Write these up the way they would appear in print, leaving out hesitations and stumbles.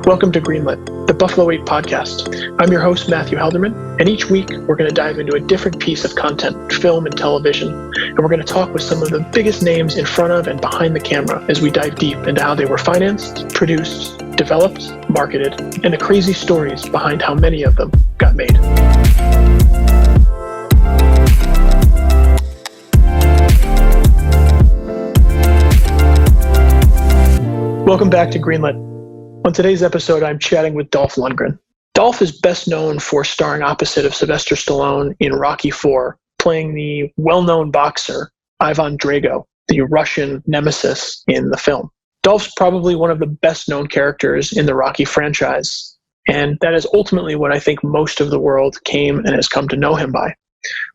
Welcome to Greenlit, the Buffalo 8 podcast. I'm your host, Matthew Halderman, and each week we're going to dive into a different piece of content, film and television, and we're going to talk with some of the biggest names in front of and behind the camera as we dive deep into how they were financed, produced, developed, marketed, and the crazy stories behind how many of them got made. Welcome back to Greenlit. On today's episode, I'm chatting with Dolph Lundgren. Dolph is best known for starring opposite of Sylvester Stallone in Rocky IV, playing the well-known boxer Ivan Drago, the Russian nemesis in the film. Dolph's probably one of the best-known characters in the Rocky franchise, and that is ultimately what I think most of the world came and has come to know him by.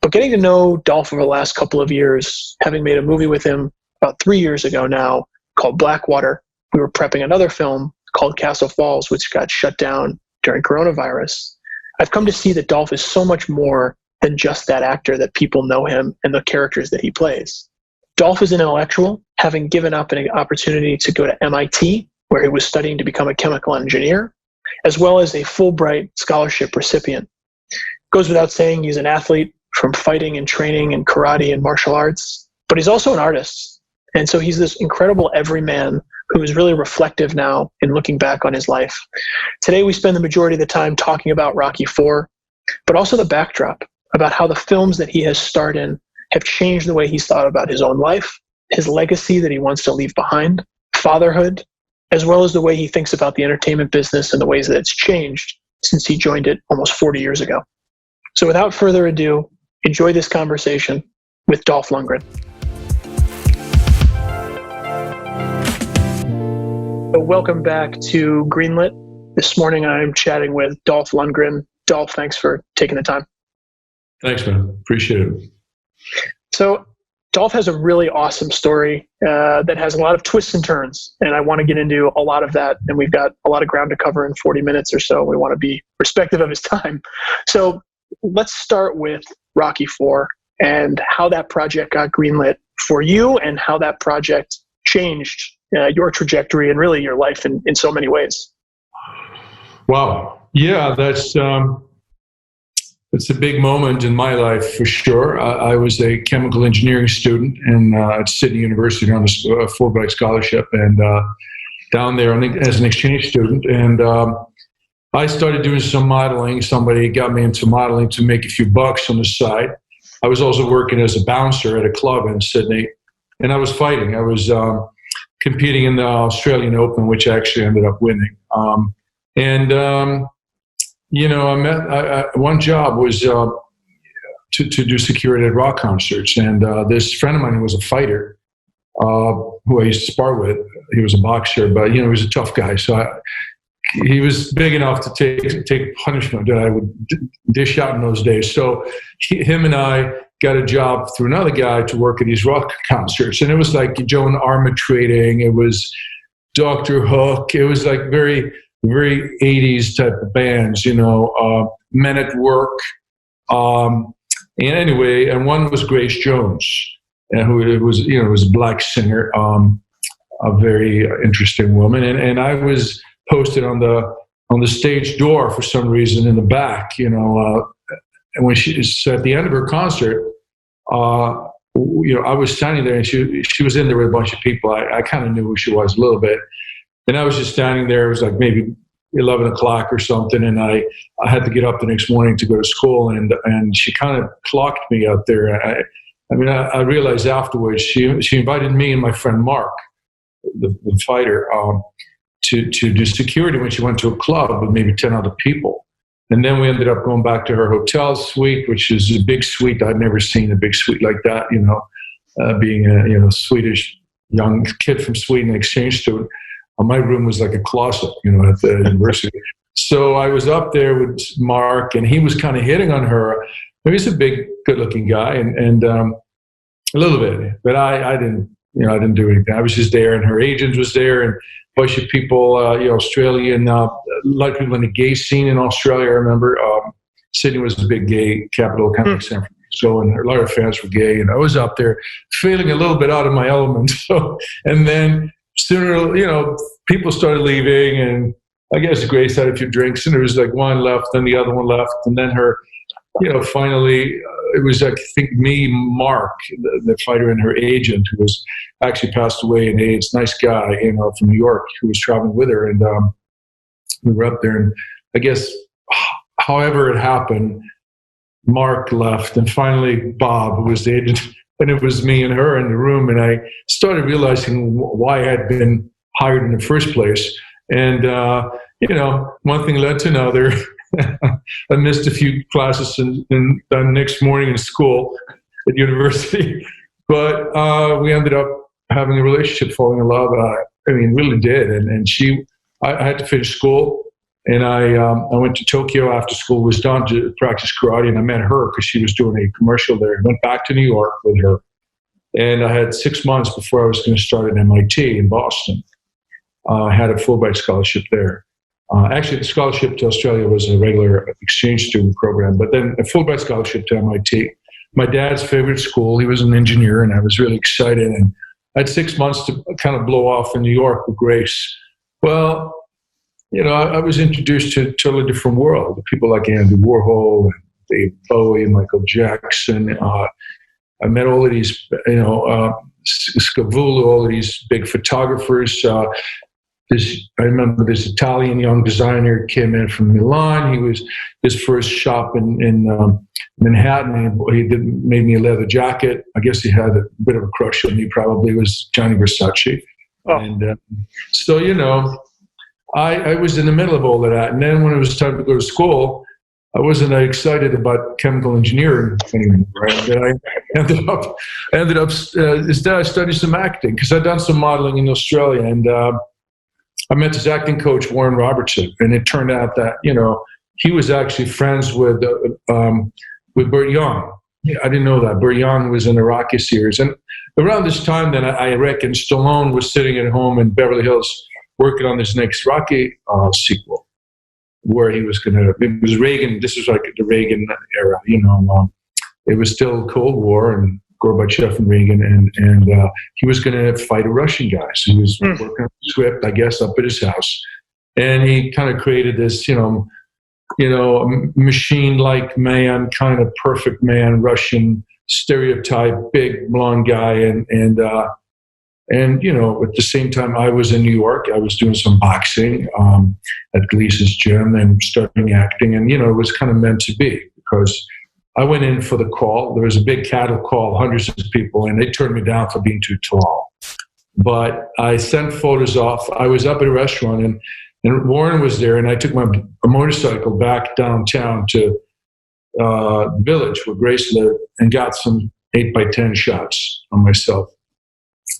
But getting to know Dolph over the last couple of years, having made a movie with him about 3 years ago now called Blackwater, we were prepping another film called Castle Falls, which got shut down during coronavirus. I've come to see that Dolph is so much more than just that actor that people know him and the characters that he plays. Dolph is an intellectual, having given up an opportunity to go to MIT, where he was studying to become a chemical engineer, as well as a Fulbright scholarship recipient. Goes without saying, he's an athlete from fighting and training and karate and martial arts, but he's also an artist. And so he's this incredible everyman who is really reflective now in looking back on his life. Today, we spend the majority of the time talking about Rocky IV, but also the backdrop about how the films that he has starred in have changed the way he's thought about his own life, his legacy that he wants to leave behind, fatherhood, as well as the way he thinks about the entertainment business and the ways that it's changed since he joined it almost 40 years ago. So without further ado, enjoy this conversation with Dolph Lundgren. So welcome back to Greenlit. This morning I'm chatting with Dolph Lundgren. Dolph, thanks for taking the time. Thanks, man. Appreciate it. So Dolph has a really awesome story that has a lot of twists and turns, and I want to get into a lot of that, and we've got a lot of ground to cover in 40 minutes or so. We want to be respectful of his time. So let's start with Rocky IV and how that project got greenlit for you and how that project changed your trajectory and really your life in so many ways. Wow. Yeah, that's a big moment in my life for sure. I was a chemical engineering student at Sydney University on a Fulbright scholarship, and down there as an exchange student. And I started doing some modeling. Somebody got me into modeling to make a few bucks on the side. I was also working as a bouncer at a club in Sydney, and I was fighting. I was competing in the Australian Open, which I actually ended up winning. One job was to do security at rock concerts. And this friend of mine who was a fighter, who I used to spar with, he was a boxer, but he was a tough guy. So he was big enough to take punishment that I would dish out in those days. So him and I got a job through another guy to work at these rock concerts. And it was like Joan Armatrading. Trading. It was Dr. Hook. It was like very, very 80s type of bands, Men at Work. And anyway, and one was Grace Jones, who was a black singer, a very interesting woman. And I was posted on the stage door for some reason in the back, and when so at the end of her concert, I was standing there, and she was in there with a bunch of people. I kind of knew who she was a little bit, and I was just standing there. It was like maybe 11 o'clock or something, and I had to get up the next morning to go to school, and she kind of clocked me out there. I realized afterwards she invited me and my friend Mark, the fighter, to do security when she went to a club with maybe 10 other people. And then we ended up going back to her hotel suite, which is a big suite. I'd never seen a big suite like that, being a Swedish young kid from Sweden, an exchange student. My room was like a closet, at the university. So I was up there with Mark, and he was kind of hitting on her. He's a big, good-looking guy, and a little bit. But I didn't do anything. I was just there, and her agent was there, and a bunch of people, Australian, a lot of people in the gay scene in Australia. I remember Sydney was a big gay capital, kind of like San Francisco, and a lot of fans were gay. And I was up there feeling a little bit out of my element. So, and then sooner, people started leaving, and I guess Grace had a few drinks, and there was like one left, then the other one left, and then her, finally, it was, I think, me, Mark, the fighter, and her agent, who was actually passed away in AIDS, nice guy, from New York, who was traveling with her, and we were up there, and I guess, however it happened, Mark left, and finally Bob, who was the agent, and it was me and her in the room, and I started realizing why I had been hired in the first place. And, one thing led to another. I missed a few classes the next morning in school at university, but we ended up having a relationship, falling in love. Really did. And I had to finish school, and I went to Tokyo after school was done to practice karate, and I met her because she was doing a commercial there. I went back to New York with her, and I had 6 months before I was going to start at MIT in Boston. I had a Fulbright scholarship there. Actually, the scholarship to Australia was a regular exchange student program, but then a Fulbright scholarship to MIT. My dad's favorite school. He was an engineer, and I was really excited. And I had 6 months to kind of blow off in New York with Grace. Well, I was introduced to a totally different world. People like Andy Warhol and Dave Bowie and Michael Jackson. I met all of these, Scavullo, all of these big photographers. I remember this Italian young designer came in from Milan. He was his first shop in Manhattan. He made me a leather jacket. I guess he had a bit of a crush on me. Probably it was Gianni Versace. Oh. And so I was in the middle of all of that. And then when it was time to go to school, I wasn't excited about chemical engineering anymore. Right? And I ended up instead I studied some acting because I'd done some modeling in Australia, and I met this acting coach, Warren Robertson, and it turned out that he was actually friends with Burt Young. I didn't know that. Burt Young was in the Rocky series, and around this time, then I reckon Stallone was sitting at home in Beverly Hills working on this next Rocky sequel, where he was going to. It was Reagan. This was like the Reagan era. It was still Cold War and Gorbachev and Reagan, and he was going to fight a Russian guy. So he was working on the script, I guess, up at his house, and he kind of created this, machine-like man, kind of perfect man, Russian stereotype, big blonde guy, and at the same time, I was in New York. I was doing some boxing at Gleason's gym and studying acting, and it was kind of meant to be because I went in for the call. There was a big cattle call, hundreds of people, and they turned me down for being too tall. But I sent photos off. I was up at a restaurant, and Warren was there, and I took a motorcycle back downtown to the village where Grace lived and got some 8x10 shots on myself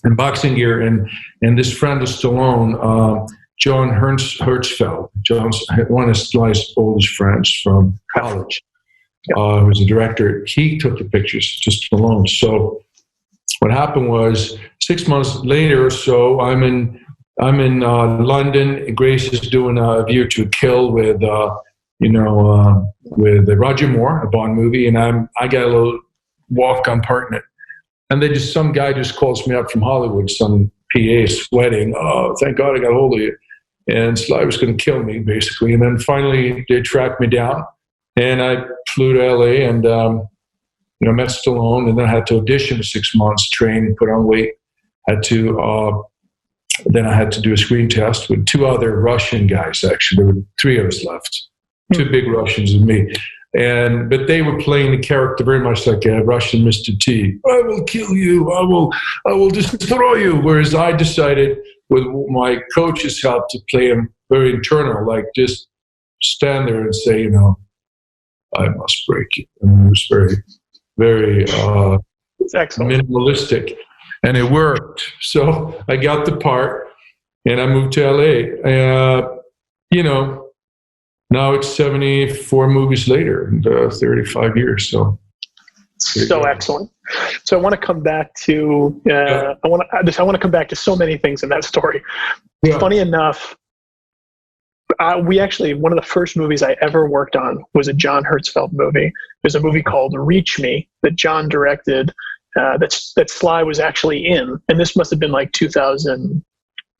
in boxing gear. And this friend of Stallone, John Hertzfeld, John's one of Sly's oldest friends from college, who was a director. He took the pictures just alone. So what happened was 6 months later or so, I'm in London. Grace is doing a View to a Kill with Roger Moore, a Bond movie, and I got a little walk-on part in it. And some guy just calls me up from Hollywood, some PA sweating. Oh, thank God I got a hold of you. And Sly was going to kill me, basically. And then finally they tracked me down, and I flew to LA and met Stallone, and then I had to audition for 6 months, train, put on weight. Then I had to do a screen test with two other Russian guys. Actually, there were three of us left, two big Russians and me. But they were playing the character very much like a Russian Mr. T. I will kill you. I will destroy you. Whereas I decided, with my coach's help, to play him very internal, like just stand there and say, I must break you. And it was very, very minimalistic, and it worked. So I got the part, and I moved to LA. Now it's 74 movies later, and 35 years. So excellent. So I want to come back to I want to come back to so many things in that story. Yeah. Funny enough, we actually, one of the first movies I ever worked on was a John Hertzfeld movie. There's a movie called Reach Me that John directed, that Sly was actually in, and this must have been like 2000.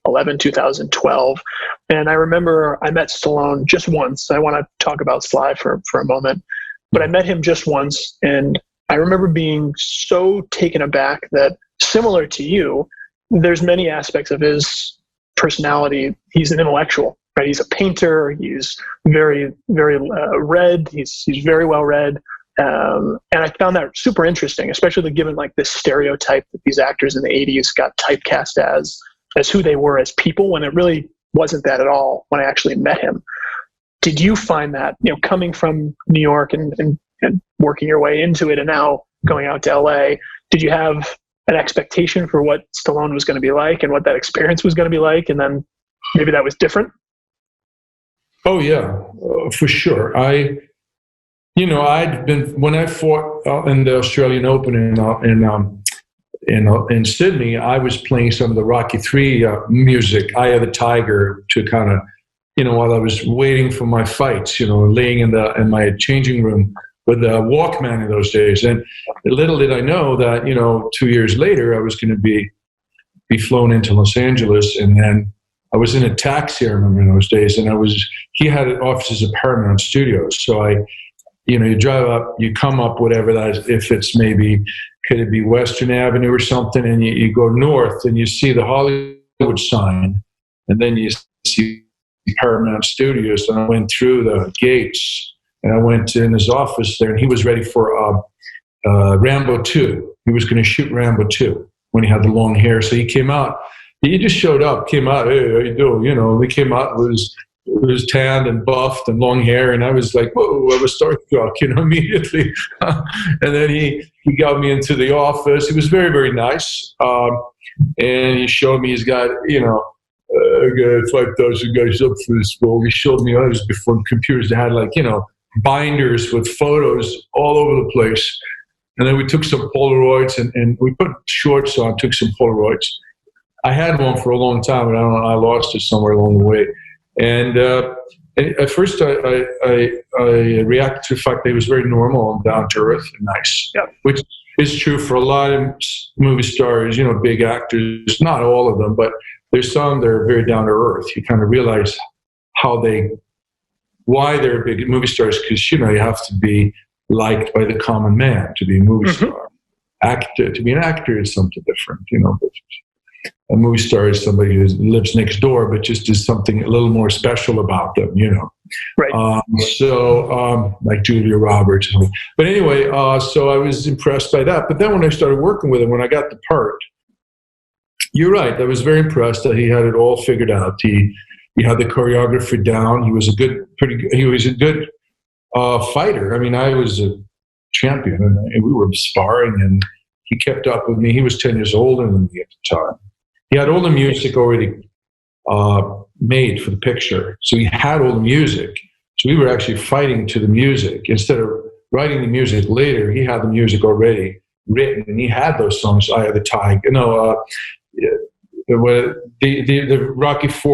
2011, 2012. And I remember I met Stallone just once. I want to talk about Sly for a moment, but I met him just once. And I remember being so taken aback that, similar to you, there's many aspects of his personality. He's an intellectual, right? He's a painter. He's very, very read. He's very well read. And I found that super interesting, especially given like this stereotype that these actors in the 80s got typecast as who they were as people, when it really wasn't that at all when I actually met him. Did you find that, coming from New York and working your way into it and now going out to LA, did you have an expectation for what Stallone was going to be like and what that experience was going to be like, and then maybe that was different? Oh yeah, for sure. I'd been, when I fought in the Australian Open in Sydney, I was playing some of the Rocky III music, Eye of the Tiger, to kind of, while I was waiting for my fights, laying in my changing room with a Walkman in those days. And little did I know that, 2 years later, I was going to be flown into Los Angeles. And then I was in a taxi, I remember, in those days, and he had offices at Paramount Studios. So you drive up, you come up, whatever that is, if it's maybe, could it be Western Avenue or something, and you go north and you see the Hollywood sign, and then you see Paramount Studios. And I went through the gates, and I went in his office there, and he was ready for Rambo 2. He was going to shoot Rambo 2 when he had the long hair. So he came out. He just showed up, came out, hey, how you doing? We came out, it was tanned and buffed and long hair, and I was like, whoa, I was starstruck, immediately. And then he got me into the office. He was very, very nice. And he showed me, he's got, I got 5,000 guys up for this role. He showed me others before computers that had binders with photos all over the place. And then we took some Polaroids and we put shorts on, took some Polaroids. I had one for a long time, but I don't know, I lost it somewhere along the way. And at first I reacted to the fact that he was very normal and down to earth and nice, which is true for a lot of movie stars, big actors, not all of them, but there's some that are very down to earth. You kind of realize why they're big movie stars, because, you have to be liked by the common man to be a movie star. To be an actor is something different, but a movie star is somebody who lives next door, but just is something a little more special about them, Right. Like Julia Roberts. But anyway, so I was impressed by that. But then when I started working with him, when I got the part, you're right, I was very impressed that he had it all figured out. He had the choreography down. He was a good fighter. I mean, I was a champion, and we were sparring, and he kept up with me. He was 10 years older than me at the time. He had all the music already made for the picture. So he had all the music. So we were actually fighting to the music. Instead of writing the music later, he had the music already written, and he had those songs, Eye of the Tiger. The Rocky IV,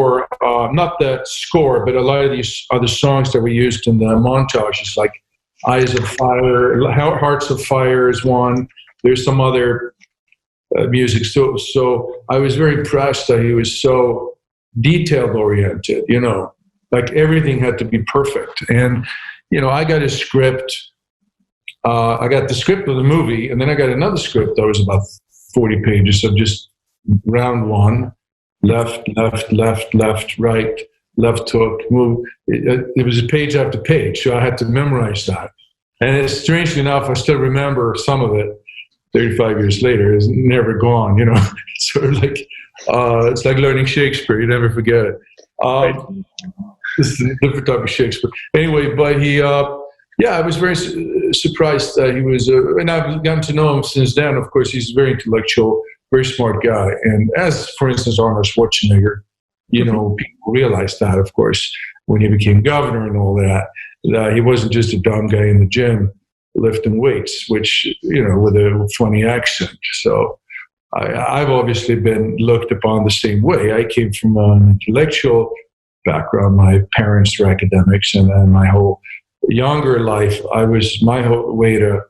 not the score, but a lot of these other songs that were used in the montages, like Eyes of Fire, Hearts of Fire is one. There's some other music. So I was very impressed that he was so detail oriented, like everything had to be perfect. And, I got a script. I got the script of the movie, and then I got another script that was about 40 pages of just round one, left, right, left hook, move. It was a page after page, so I had to memorize that. And strangely enough, I still remember some of it 35 years later. It's never gone, It's sort of like, it's like learning Shakespeare. You never forget it. This is a different type of Shakespeare. Anyway, but he, I was very surprised that he was, and I've gotten to know him since then. Of course, he's very intellectual, very smart guy. And as, for instance, Arnold Schwarzenegger, people realized that, of course, when he became governor and all that he wasn't just a dumb guy in the gym lifting weights, which, with a funny accent. So I've obviously been looked upon the same way. I came from an intellectual background. My parents were academics, and my whole younger life, my whole way to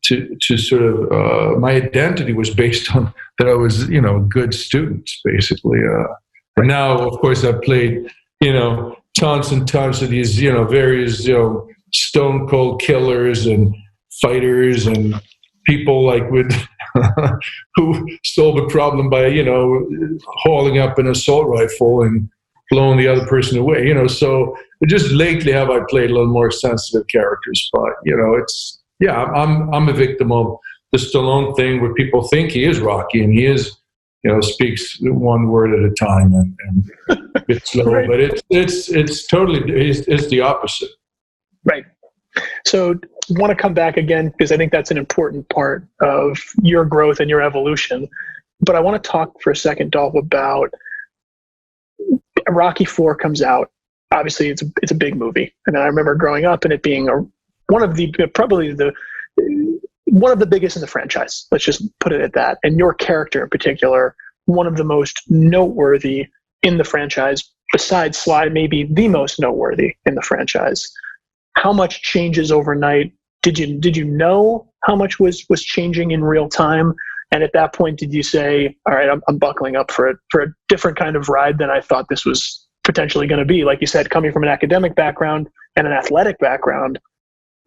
to sort of my identity was based on that I was, a good student, basically. And now, of course, I've played, tons and tons of these, various, stone cold killers and fighters and people like with who solve a problem by, hauling up an assault rifle and blowing the other person away. So just lately have I played a little more sensitive characters, but it's. Yeah, I'm a victim of the Stallone thing where people think he is Rocky and he is, speaks one word at a time and it's slow, right. But it's totally it's the opposite. Right. So I want to come back again because I think that's an important part of your growth and your evolution. But I want to talk for a second, Dolph, about Rocky IV comes out. Obviously, it's a big movie, and I remember growing up and it being one of the biggest in the franchise. Let's just put it at that. And your character in particular, one of the most noteworthy in the franchise, besides Sly, maybe the most noteworthy in the franchise. How much changes overnight? Did you know how much was changing in real time? And at that point, did you say, all right, I'm buckling up for a different kind of ride than I thought this was potentially going to be? Like you said, coming from an academic background and an athletic background,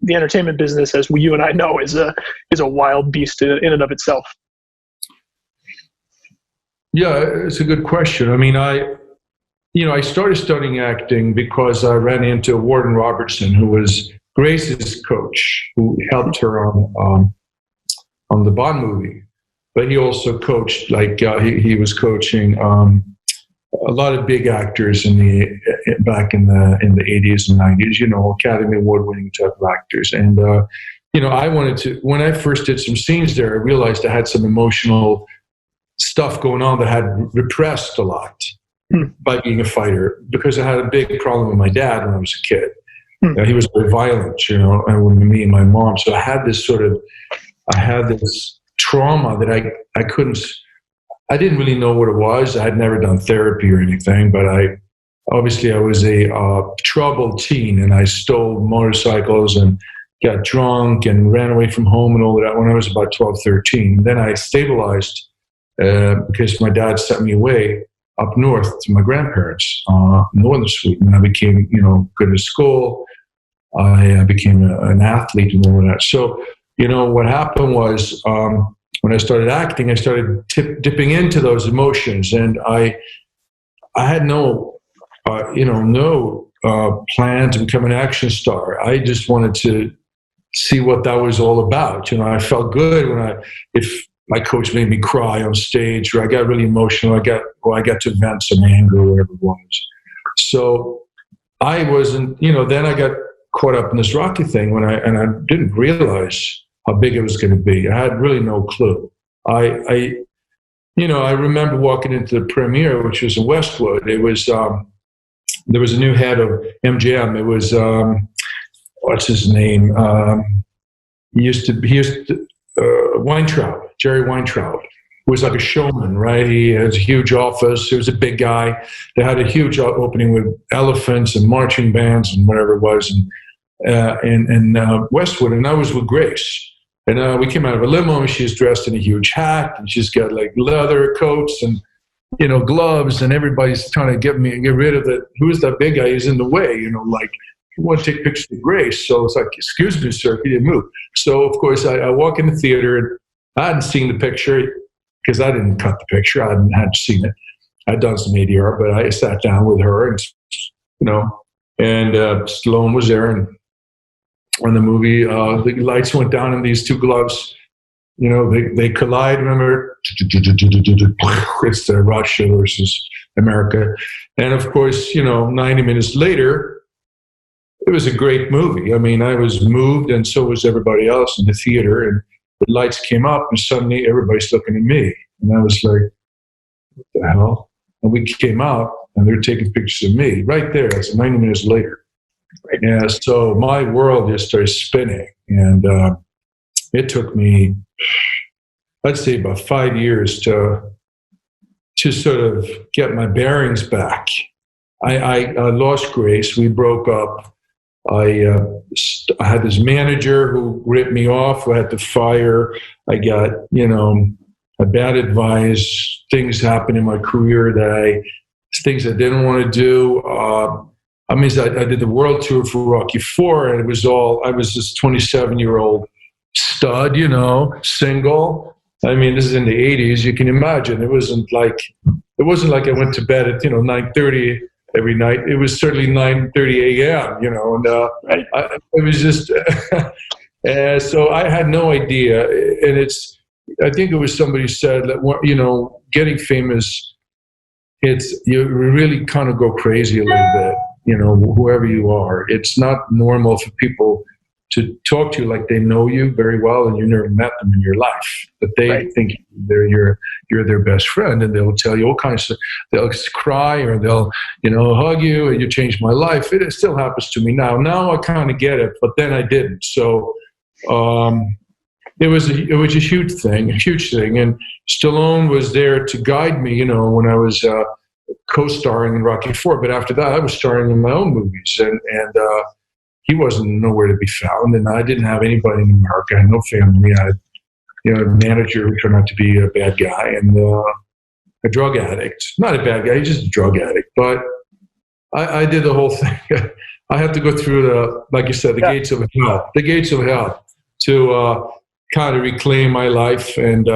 the entertainment business, as you and I know, is a wild beast in and of itself. Yeah, it's a good question. I mean, I started studying acting because I ran into Warden Robertson, who was Grace's coach, who helped her on the Bond movie. But he also coached, he was coaching a lot of big actors back in the 80s and 90s, Academy Award-winning type of actors. And, I wanted to, when I first did some scenes there, I realized I had some emotional stuff going on that I had repressed a lot by being a fighter, because I had a big problem with my dad when I was a kid. He was very violent, and with me and my mom. So I had this trauma that I didn't really know what it was. I had never done therapy or anything, but I was a troubled teen, and I stole motorcycles and got drunk and ran away from home and all that when I was about 12, 13. Then I stabilized because my dad sent me away up north to my grandparents, northern Sweden. And I became, good at school. I became an athlete and all of that. So, what happened was, when I started acting, I started dipping into those emotions, and I had no plan to become an action star. I just wanted to see what that was all about. I felt good if my coach made me cry on stage, or I got really emotional. I got to vent some anger or whatever it was. So I wasn't, then I got caught up in this Rocky thing and I didn't realize how big it was going to be. I had really no clue. I remember walking into the premiere, which was in Westwood. It was, there was a new head of MGM. It was, what's his name? He used to Weintraub, Jerry Weintraub, who was like a showman, right? He has a huge office. He was a big guy. They had a huge opening with elephants and marching bands and whatever it was, in Westwood. And I was with Grace. And we came out of a limo, and she's dressed in a huge hat, and she's got like leather coats and gloves, and everybody's trying to get rid of it. Who's that big guy? He's in the way, you want to take pictures of Grace. So it's like, excuse me, sir, he didn't move. So of course I walk in the theater, and I hadn't seen the picture because I didn't cut the picture. I hadn't seen it. I'd done some ADR, but I sat down with her, and Stallone was there, and when the movie, the lights went down, and these two gloves, they collide. Remember, it's Russia versus America, and of course, 90 minutes later, it was a great movie. I mean, I was moved, and so was everybody else in the theater. And the lights came up, and suddenly everybody's looking at me, and I was like, "What the hell?" And we came out, and they're taking pictures of me right there. That's 90 minutes later. Yeah, so my world just started spinning, and it took me, I'd say, about 5 years to sort of get my bearings back. I lost Grace. We broke up. I had this manager who ripped me off, who I had to fire. I got, a bad advice. Things happened in my career things I didn't want to do. I did the world tour for Rocky IV, and I was this 27-year-old stud, single. I mean, this is in the 80s. You can imagine. It wasn't like I went to bed at 9:30 every night. It was certainly 9:30 a.m. Right. It was just. So I had no idea, and I think it was somebody said that getting famous, you really kind of go crazy a little bit. Whoever you are, it's not normal for people to talk to you like they know you very well and you never met them in your life, but they think you're their best friend, and they'll tell you all kinds of. They'll cry or they'll hug you, and you changed my life. It still happens to me now. Now I kind of get it, but then I didn't. So it was a huge thing, and Stallone was there to guide me. When I was co-starring in Rocky IV, but after that I was starring in my own movies, and he wasn't nowhere to be found, and I didn't have anybody in America. I had no family. I had a manager who turned out to be a bad guy and a drug addict. Not a bad guy, he's just a drug addict. But I did the whole thing. I had to go through like you said, the gates of hell to kind of reclaim my life, and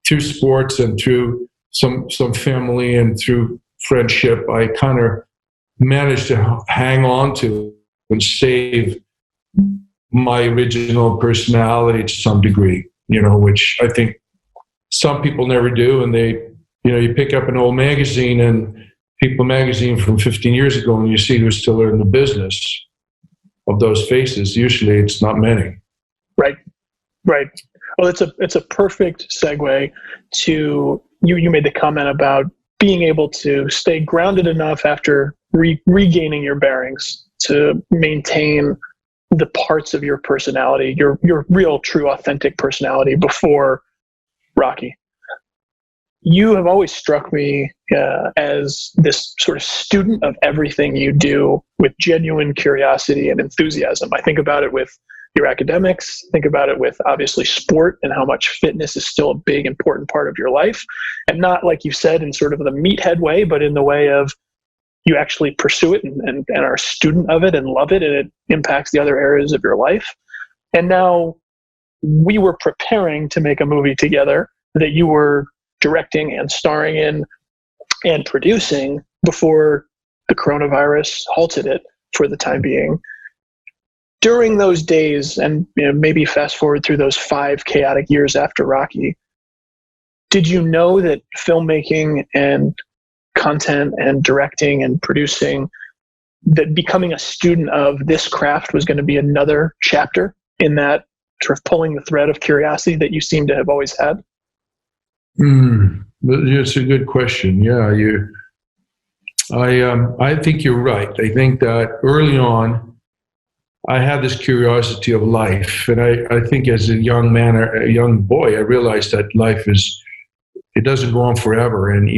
through sports and through some family and through friendship, I kind of managed to hang on to and save my original personality to some degree, which I think some people never do. And you pick up an old magazine and People magazine from 15 years ago, and you see who's still in the business of those faces. Usually it's not many. Right. Well, it's a perfect segue to you made the comment about being able to stay grounded enough after regaining your bearings to maintain the parts of your personality, your real, true, authentic personality before Rocky. You have always struck me as this sort of student of everything you do with genuine curiosity and enthusiasm. I think about it with your academics, think about it with obviously sport and how much fitness is still a big, important part of your life. And not like you said in sort of the meathead way, but in the way of you actually pursue it and are a student of it and love it, and it impacts the other areas of your life. And now we were preparing to make a movie together that you were directing and starring in and producing before the coronavirus halted it for the time being. During those days, and maybe fast forward through those 5 chaotic years after Rocky, did you know that filmmaking and content and directing and producing, that becoming a student of this craft was going to be another chapter in that sort of pulling the thread of curiosity that you seem to have always had? It's a good question. Yeah, I think you're right. I think that early on, I had this curiosity of life, and I think as a young man or a young boy, I realized that life it doesn't go on forever. And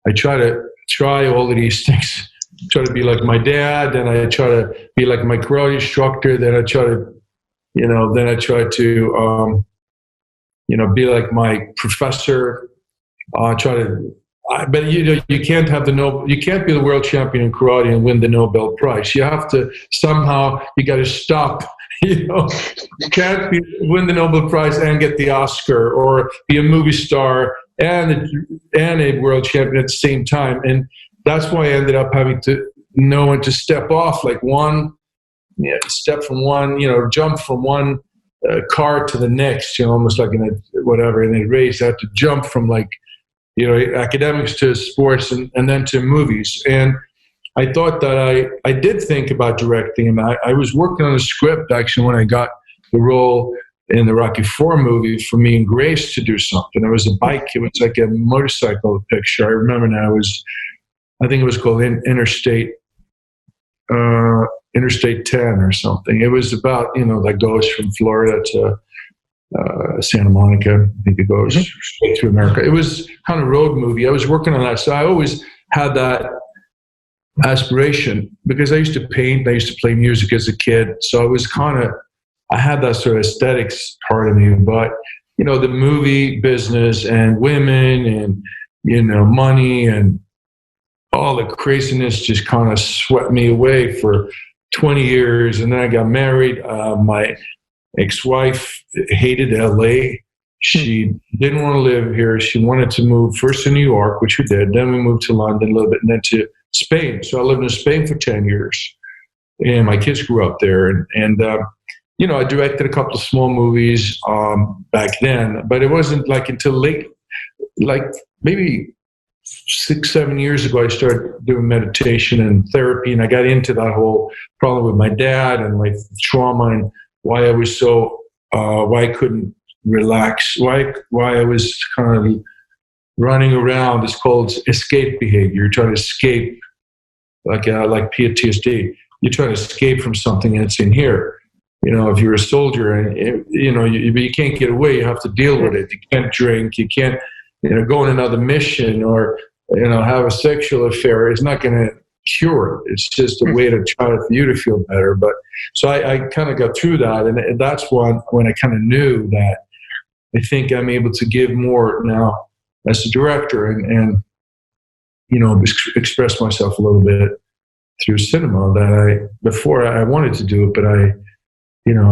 I try all of these things. Try to be like my dad, then I try to be like my karate instructor, then I try to be like my professor. But you can't have you can't be the world champion in karate and win the Nobel Prize. You have to somehow, you got to stop. You can't win the Nobel Prize and get the Oscar, or be a movie star and a world champion at the same time. And that's why I ended up having to know when to step off, like step from one, jump from one car to the next, almost like in a race. I had to jump from academics to sports and then to movies. And I thought that I did think about directing, and I was working on a script actually when I got the role in the Rocky IV movie for me and Grace to do something. It was a bike. It was like a motorcycle picture. I remember now. I think it was called Interstate 10 or something. It was about, that goes from Florida to Santa Monica. I think it goes straight through America. It was kind of road movie. I was working on that. So I always had that aspiration, because I used to paint, I used to play music as a kid. So it was I had that sort of aesthetics part of me, but, the movie business and women and, money and all the craziness just kind of swept me away for 20 years. And then I got married. My ex-wife hated LA. She didn't want to live here. She wanted to move first to New York, which we did. Then we moved to London a little bit, and then to Spain. So I lived in Spain for 10 years. And my kids grew up there. And I directed a couple of small movies back then, but it wasn't like until late, like maybe 6-7 years ago, I started doing meditation and therapy, and I got into that whole problem with my dad and my trauma and why I was why I couldn't relax, why I was kind of running around. It's called escape behavior. You're trying to escape, like PTSD. You're trying to escape from something, and it's in here. If you're a soldier and you can't get away, you have to deal with it. You can't drink, you can't go on another mission or have a sexual affair. It's not going to cure it. It's just a way to try for you to feel better. But so I kind of got through that, and that's when I kind of knew that I think I'm able to give more now as a director and express myself a little bit through cinema that before I wanted to do it, but I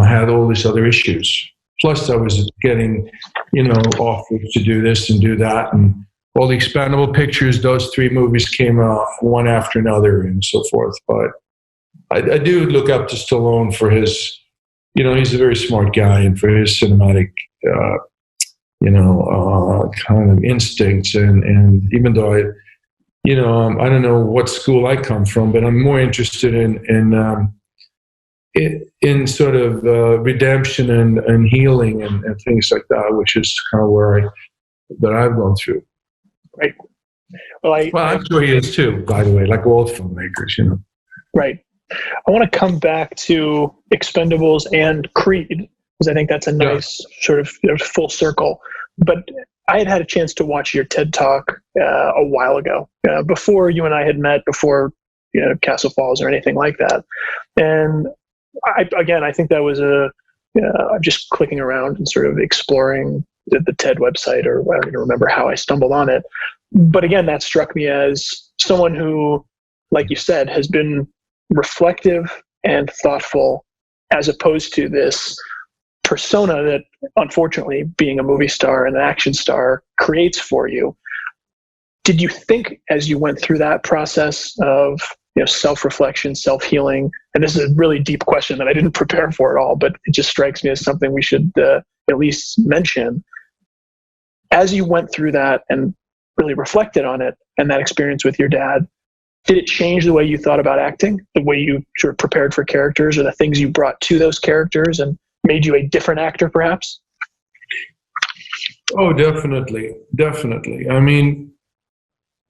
had all these other issues. Plus I was getting, offers to do this and do that. And all the expendable pictures, those 3 movies came out one after another and so forth. But I do look up to Stallone for his, he's a very smart guy, and for his cinematic, kind of instincts. And even though I don't know what school I come from, but I'm more interested in sort of redemption and healing and things like that, which is kind of where I've gone through. Right. Well, I'm sure he is too, by the way, like all filmmakers, Right. I want to come back to Expendables and Creed, because I think that's a nice sort of full circle. But I had a chance to watch your TED Talk a while ago, before you and I had met, before Castle Falls or anything like that. And I think that was I'm just clicking around and sort of exploring the TED website, or I don't even remember how I stumbled on it. But again, that struck me as someone who, like you said, has been reflective and thoughtful, as opposed to this persona that, unfortunately, being a movie star and an action star creates for you. Did you think, as you went through that process of self-reflection, self-healing, and this is a really deep question that I didn't prepare for at all, but it just strikes me as something we should at least mention. As you went through that and really reflected on it and that experience with your dad, did it change the way you thought about acting, the way you sort of prepared for characters, or the things you brought to those characters and made you a different actor, perhaps? Oh, definitely. Definitely. I mean,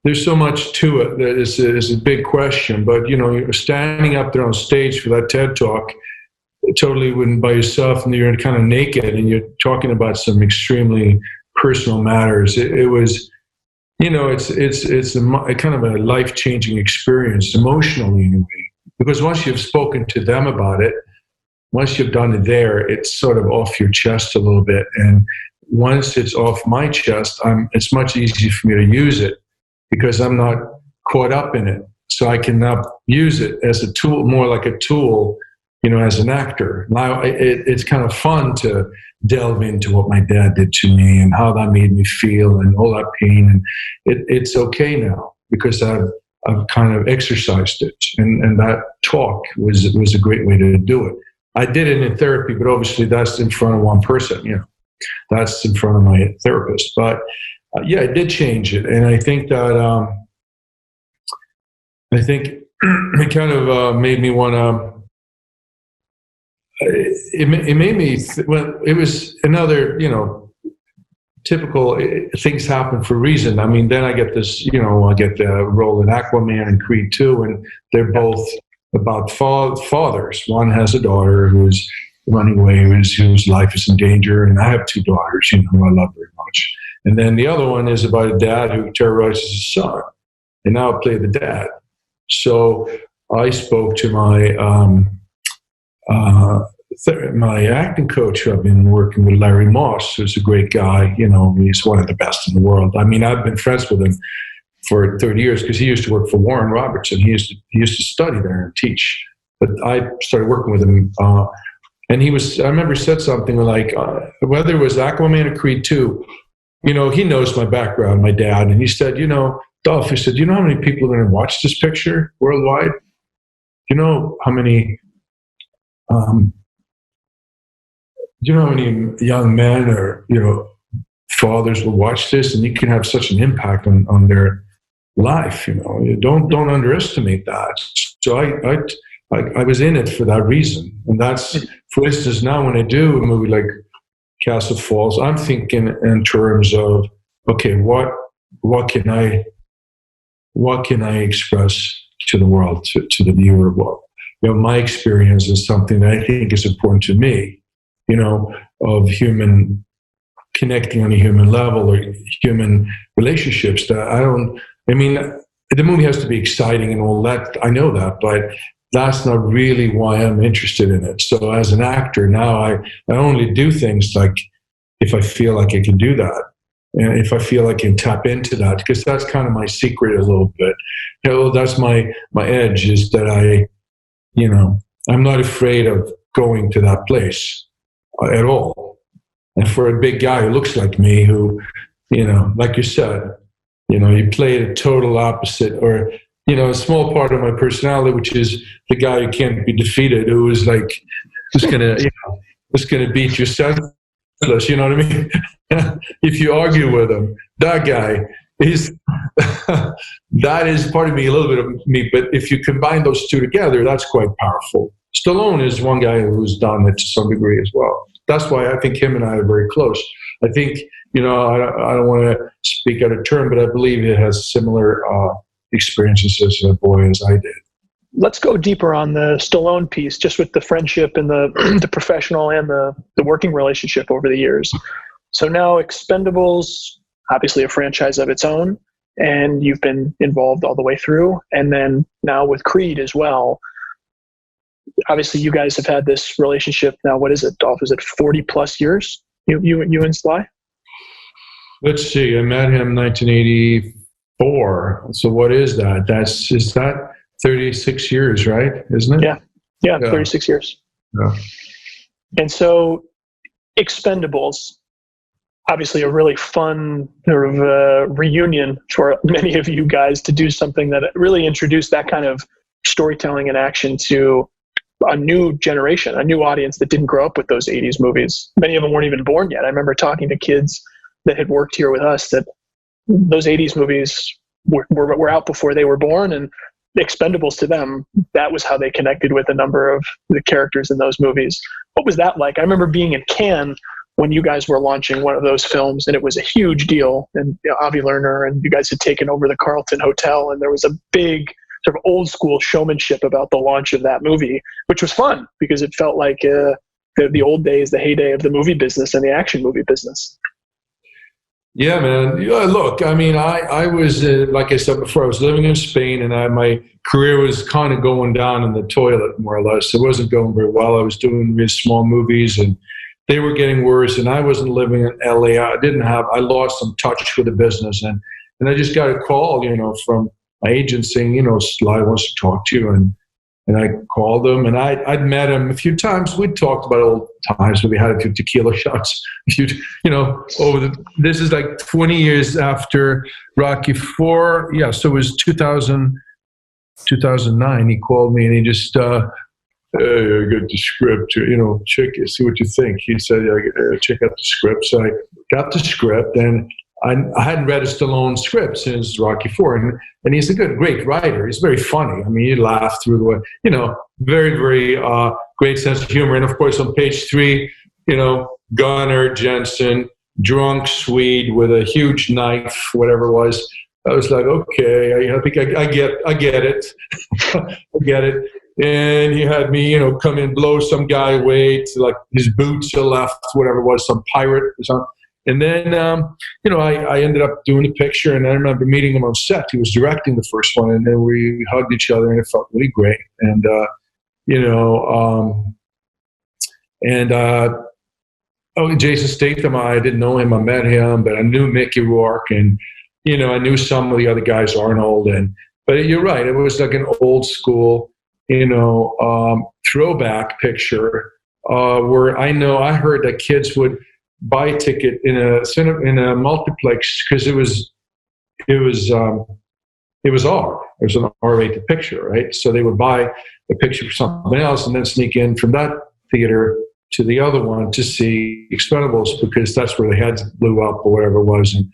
there's so much to it that is a big question, but you're standing up there on stage for that TED Talk, totally by yourself, and you're kind of naked, and you're talking about some extremely personal matters. It was, it's a kind of a life-changing experience, emotionally anyway, because once you've spoken to them about it, once you've done it there, it's sort of off your chest a little bit, and once it's off my chest, it's much easier for me to use it, because I'm not caught up in it. So I can now use it as a tool, more like a tool, as an actor. Now it's kind of fun to delve into what my dad did to me and how that made me feel and all that pain. And it's okay now, because I've kind of exercised it. And that talk was a great way to do it. I did it in therapy, but obviously that's in front of one person, that's in front of my therapist. But it did change it, and I think that it kind of made me want to. It made me. It was another, typical things happen for a reason. I mean, then I get this, I get the role in Aquaman and Creed 2, and they're both about fathers. One has a daughter who's running away, whose life is in danger, and I have 2 daughters, who I love very much. And then the other one is about a dad who terrorizes his son. And now I play the dad. So I spoke to my acting coach, who I've been working with, Larry Moss, who's a great guy. He's one of the best in the world. I mean, I've been friends with him for 30 years because he used to work for Warren Robertson. He used to study there and teach. But I started working with him, and I remember he said something like, whether it was Aquaman or Creed 2, he knows my background, my dad, and he said, Dolph, he said, do you know how many people are going to watch this picture worldwide? Do you know how many young men or fathers will watch this, and you can have such an impact on their life? You don't underestimate that. So I was in it for that reason, and that's, for instance, now when I do a movie like Castle Falls, I'm thinking in terms of, okay, what can I express to the world, to the viewer? My experience is something that I think is important to me, of human connecting on a human level or human relationships. The movie has to be exciting and all that. I know that, but that's not really why I'm interested in it. So as an actor now, I only do things like if I feel like I can do that. And if I feel I can tap into that, because that's kind of my secret a little bit. That's my edge, is that I'm not afraid of going to that place at all. And for a big guy who looks like me, who, like you said, you play a total opposite, or, a small part of my personality, which is the guy who can't be defeated, who's gonna beat you senseless, you know what I mean? If you argue with him, that guy that is part of me, a little bit of me, but if you combine those two together, that's quite powerful. Stallone is one guy who's done it to some degree as well. That's why I think him and I are very close. I think, I don't want to speak out of turn, but I believe he has similar experiences as a boy as I did. Let's go deeper on the Stallone piece, just with the friendship and the professional and the working relationship over the years. So now Expendables, obviously a franchise of its own, and you've been involved all the way through. And then now with Creed as well. Obviously, you guys have had this relationship now. What is it, Dolph? Is it 40 plus years? You and Sly? Let's see. I met him in 1984. So what is that? Is that 36 years, right? Isn't it? Yeah, 36 years. Yeah. And so Expendables, obviously a really fun sort of reunion for many of you guys to do something that really introduced that kind of storytelling and action to a new generation, a new audience that didn't grow up with those 80s movies. Many of them weren't even born yet. I remember talking to kids that had worked here with us that those 80s movies were out before they were born, and Expendables to them, that was how they connected with a number of the characters in those movies. What was that like? I remember being in Cannes when you guys were launching one of those films, and it was a huge deal. And Avi Lerner and you guys had taken over the Carlton Hotel, and there was a big sort of old school showmanship about the launch of that movie, which was fun because it felt like the old days, the heyday of the movie business and the action movie business. Yeah, man. Look, I mean, I was, like I said before, I was living in Spain, and my career was kind of going down in the toilet, more or less. It wasn't going very well. I was doing these small movies, and they were getting worse, and I wasn't living in LA. I lost some touch with the business, and I just got a call, from my agent saying, Sly wants to talk to you, and I called him, and I'd met him a few times. We'd talked about old times when we had a few tequila shots. This is like 20 years after Rocky IV. Yeah, so it was 2009. He called me, and he just, hey, I got the script, check it, see what you think. He said, check out the script. So I got the script, and I hadn't read a Stallone script since Rocky IV, and he's a great writer. He's very funny. I mean, you laugh through the way, very, very great sense of humor. And of course, on page 3, Gunnar Jensen, drunk Swede with a huge knife, whatever it was. I was like, okay, I think I get it. I get it. And he had me, come in, blow some guy away to like his boots are left, whatever it was, some pirate or something. And then, I ended up doing the picture, and I remember meeting him on set. He was directing the first one, and then we hugged each other, and it felt really great. And, Jason Statham, I didn't know him. I met him, but I knew Mickey Rourke, and, I knew some of the other guys, Arnold. But you're right. It was like an old school, throwback picture where I heard that kids would buy a ticket in a multiplex because it was R. It was an R-rated picture, right? So they would buy a picture for something else and then sneak in from that theater to the other one to see Expendables because that's where the heads blew up or whatever it was, and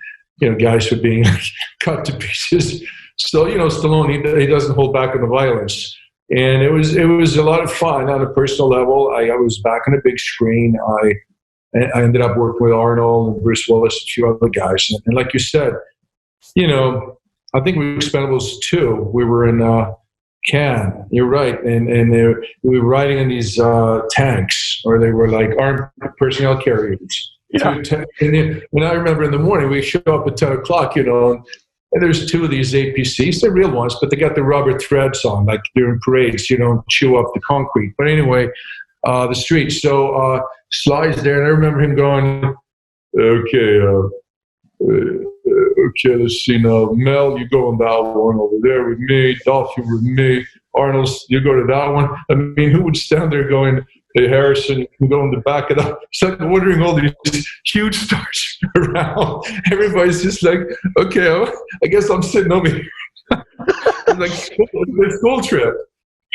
guys were being cut to pieces. So Stallone, he doesn't hold back on the violence, and it was a lot of fun on a personal level. I was back on a big screen. I ended up working with Arnold and Bruce Willis, a few other guys, and like you said, I think we were Expendables 2. We were in Cannes. You're right, and we were riding in these tanks, or they were like armed personnel carriers. Yeah. And I remember in the morning we show up at 10 o'clock, and there's two of these APCs. They're real ones, but they got the rubber threads on, like during parades. You don't chew up the concrete. But anyway, the street. So Sly's there, and I remember him going, okay, let's see now. Mel, you go on that one over there with me. Dolph, you with me. Arnold, you go to that one. I mean, who would stand there going, hey, Harrison, you can go in the back of that. It's like ordering all these huge stars around. Everybody's just like, okay, I guess I'm sitting over here. It's like a school trip.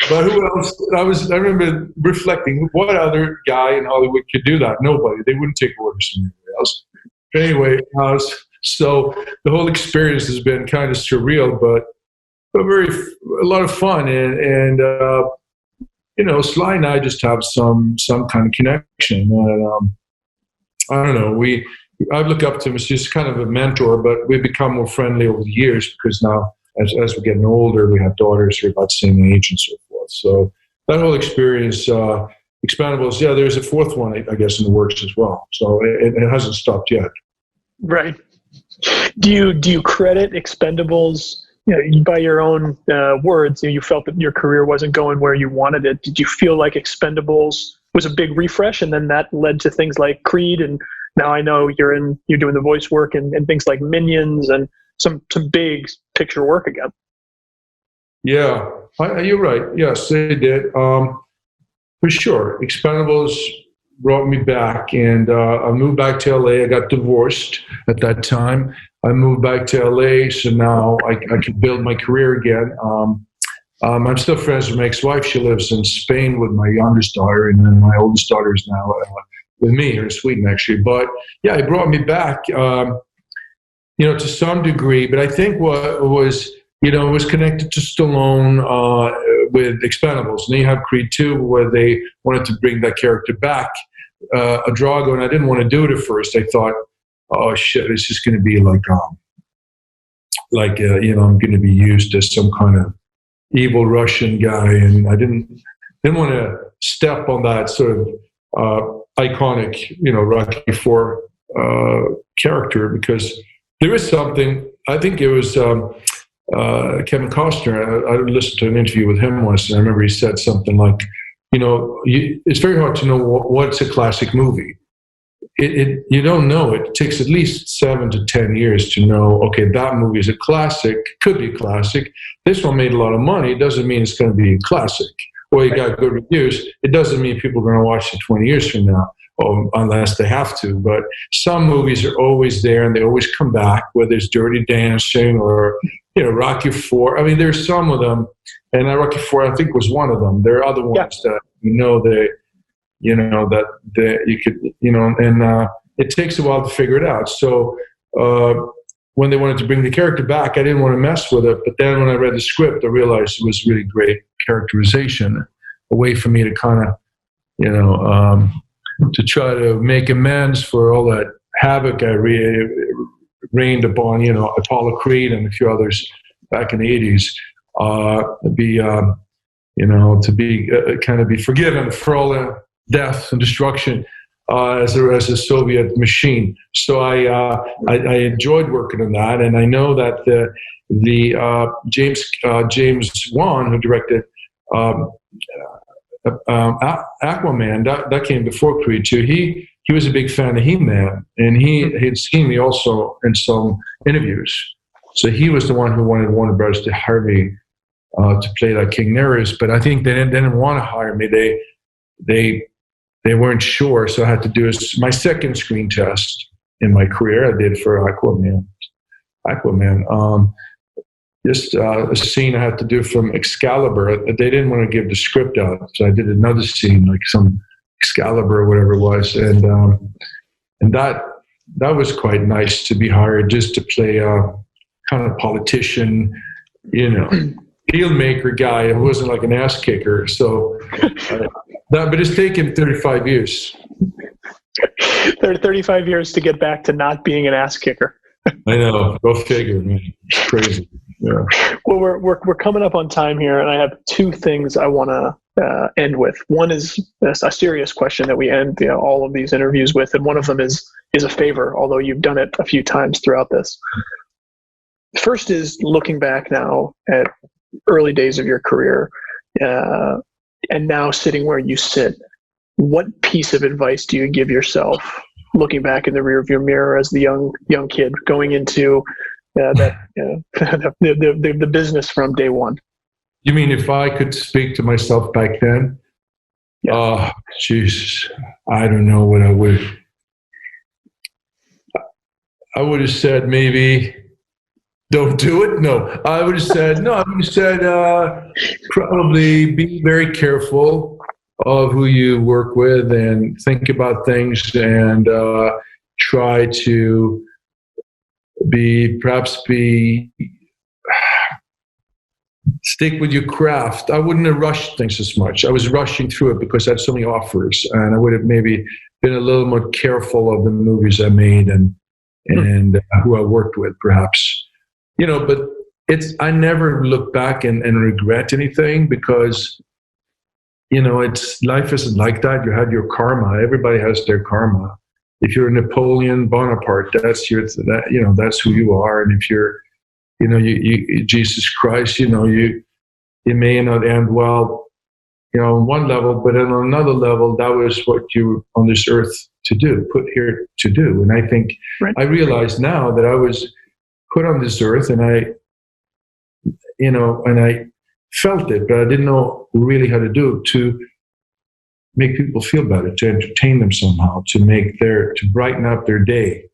But who else? I remember reflecting, what other guy in Hollywood could do that? Nobody. They wouldn't take orders from anybody else. But anyway, so the whole experience has been kind of surreal, but a lot of fun. And Sly and I just have some kind of connection. And, I don't know. I look up to him as just kind of a mentor, but we've become more friendly over the years because now, as we're getting older, we have daughters who are about the same age and so forth. So that whole experience, Expendables, there's a fourth one, I guess, in the works as well. So it hasn't stopped yet. Right. Do you credit Expendables? By your own words, you felt that your career wasn't going where you wanted it. Did you feel like Expendables was a big refresh, and then that led to things like Creed, and now I know you're doing the voice work and things like Minions and some big picture work again? Yeah, you're right. Yes, they did. For sure, Expendables brought me back, and I moved back to LA. I got divorced at that time. I moved back to LA, so now I can build my career again. I'm still friends with my ex-wife. She lives in Spain with my youngest daughter, and then my oldest daughter is now with me here in Sweden, actually. But yeah, it brought me back, to some degree. But I think what was, it was connected to Stallone with Expendables. And then you have Creed 2, where they wanted to bring that character back, Drago, and I didn't want to do it at first. I thought, oh shit, it's just going to be like I'm going to be used as some kind of evil Russian guy, and I didn't want to step on that sort of iconic, Rocky IV character, because there is something. I think it was Kevin Costner. I listened to an interview with him once, and I remember he said something like, it's very hard to know what's a classic movie. You don't know. It takes at least 7 to 10 years to know, okay, that movie is a classic, could be a classic. This one made a lot of money. It doesn't mean it's going to be a classic. Or you got good reviews. It doesn't mean people are going to watch it 20 years from now, unless they have to. But some movies are always there, and they always come back, whether it's Dirty Dancing or, Rocky IV. I mean, there's some of them, and Rocky IV, I think, was one of them. There are other ones that, that you could, and it takes a while to figure it out. So when they wanted to bring the character back, I didn't want to mess with it. But then when I read the script, I realized it was really great characterization, a way for me to kind of, to try to make amends for all that havoc I rained upon, Apollo Creed and a few others back in the 80s. To be kind of be forgiven for all the death and destruction as a Soviet machine. So I enjoyed working on that, and I know that the James Wan, who directed Aquaman, that came before Creed 2. He was a big fan of He-Man, and he had seen me also in some interviews. So he was the one who wanted Warner Brothers to hire me to play like King Nereus, but I think they didn't want to hire me. They weren't sure, so I had to do my second screen test in my career. I did for Aquaman. Just a scene I had to do from Excalibur. They didn't want to give the script out, so I did another scene, like some Excalibur or whatever it was, and that was quite nice to be hired just to play a kind of politician, deal maker guy who wasn't like an ass kicker. So, but it's taken 35 years. 35 years to get back to not being an ass kicker. I know. Go figure, man. It's crazy. Yeah. Well, we're coming up on time here, and I have two things I want to end with. One is a serious question that we end all of these interviews with, and one of them is a favor, although you've done it a few times throughout this. First is looking back now at early days of your career, and now sitting where you sit. What piece of advice do you give yourself looking back in the rearview mirror as the young kid going into the business from day one? You mean if I could speak to myself back then? Yeah. Oh, Jesus, I don't know what I would. I would have said maybe don't do it. No, I would have said no. I would have said probably be very careful of who you work with and think about things and try to stick with your craft. I wouldn't have rushed things as much. I was rushing through it because I had so many offers, and I would have maybe been a little more careful of the movies I made and who I worked with, perhaps. But I never look back and regret anything because, life isn't like that. You had your karma. Everybody has their karma. If you're Napoleon Bonaparte, that's that's who you are. And if you're, you Jesus Christ, you may not end well, on one level, but on another level, that was what you were on this earth to do, put here to do. And I think I realize now that I was put on this earth, and I felt it, but I didn't know really how to do it, to make people feel better, to entertain them somehow, to brighten up their day,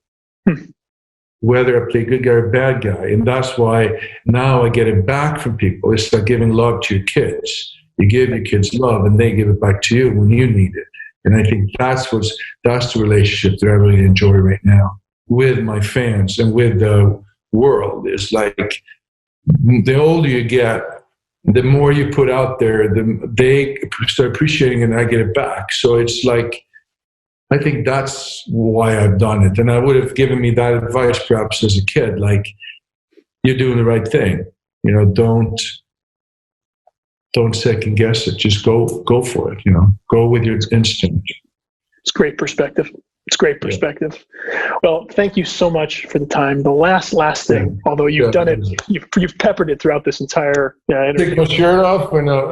whether I play good guy or bad guy. And that's why now I get it back from people. It's like giving love to your kids. You give your kids love, and they give it back to you when you need it. And I think that's the relationship that I really enjoy right now with my fans and with the world. It's like the older you get, the more you put out there, they start appreciating it, and I get it back. So it's like, I think that's why I've done it. And I would have given me that advice perhaps as a kid, like, you're doing the right thing. Don't second guess it. Just go for it. Go with your instinct. It's great perspective. Well, thank you so much for the time. The last thing, although you've done it, you've peppered it throughout this entire interview. Take my shirt off or no?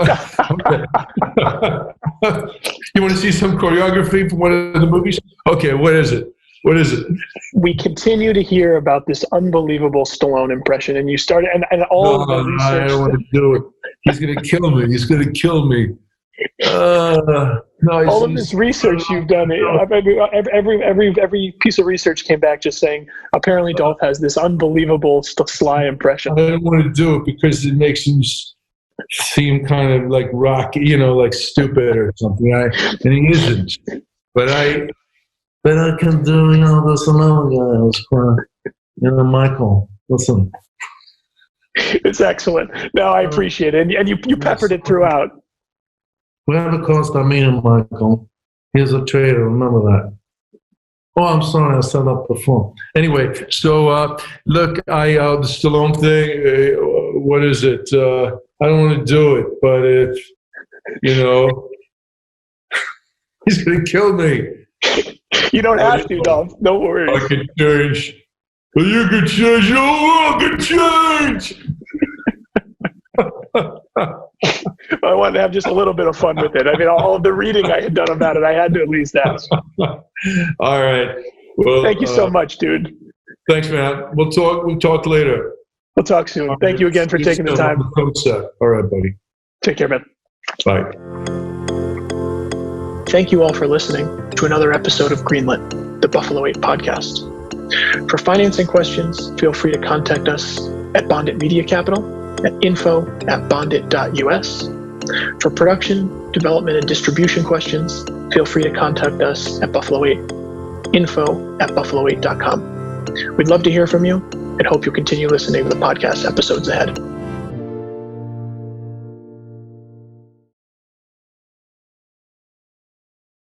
You want to see some choreography from one of the movies? Okay, what is it? We continue to hear about this unbelievable Stallone impression, and you started, and all of the research. I don't want to do it. He's going to kill me. All of this research you've done, every piece of research came back just saying apparently Dolph has this unbelievable Sly impression. I don't want to do it because it makes him seem kind of like Rocky, like stupid or something. And he isn't. But I can do, this another guy. Michael, listen. It's excellent. No, I appreciate it, and you peppered it throughout. Whatever cost I mean, Michael, he's a traitor, remember that. Oh, I'm sorry, I said that before. Anyway, so look, the Stallone thing, what is it? I don't want to do it, but if, he's going to kill me. You don't have to, Dolph. No worries. I can change. You can change. I can change. I wanted to have just a little bit of fun with it. I mean, all of the reading I had done about it, I had to at least ask. All right. Well, thank you so much, dude. Thanks, man. We'll talk later. We'll talk soon. Thank you again for taking the time. All right, buddy. Take care, man. Bye. Thank you all for listening to another episode of Greenlit, the Buffalo 8 podcast. For financing questions, feel free to contact us at Bondit Media Capital at info@bondit.us. For production, development, and distribution questions, feel free to contact us at Buffalo 8, info@buffalo8.com. We'd love to hear from you and hope you'll continue listening to the podcast episodes ahead.